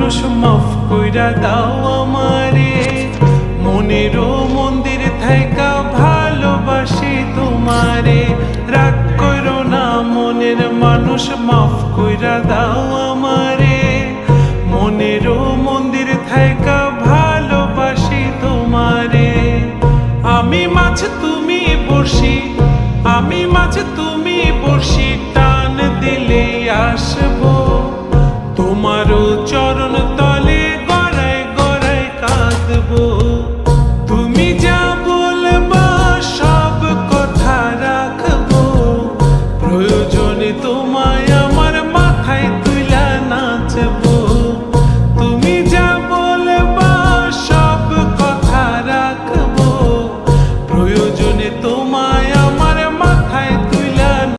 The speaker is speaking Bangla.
মানুষ মাফ কইরা দাও আমারে, মনেরও মন্দির থাইকা ভালোবাসি তোমারে। রাগ করো না মনের মানুষ, মাফ কইরা দাও আমারে, মনেরও মন্দির থাইকা ভালোবাসি তোমারে। আমি মাছ তুমি বড়শি, আমি মাছ তুমি বড়শি, টান দিলে আসবো তোমারও চরণ তলে, গড়ায় গড়ায় কাঁদবো। তুমি যা বলবা সব কথা রাখবো, প্রয়োজন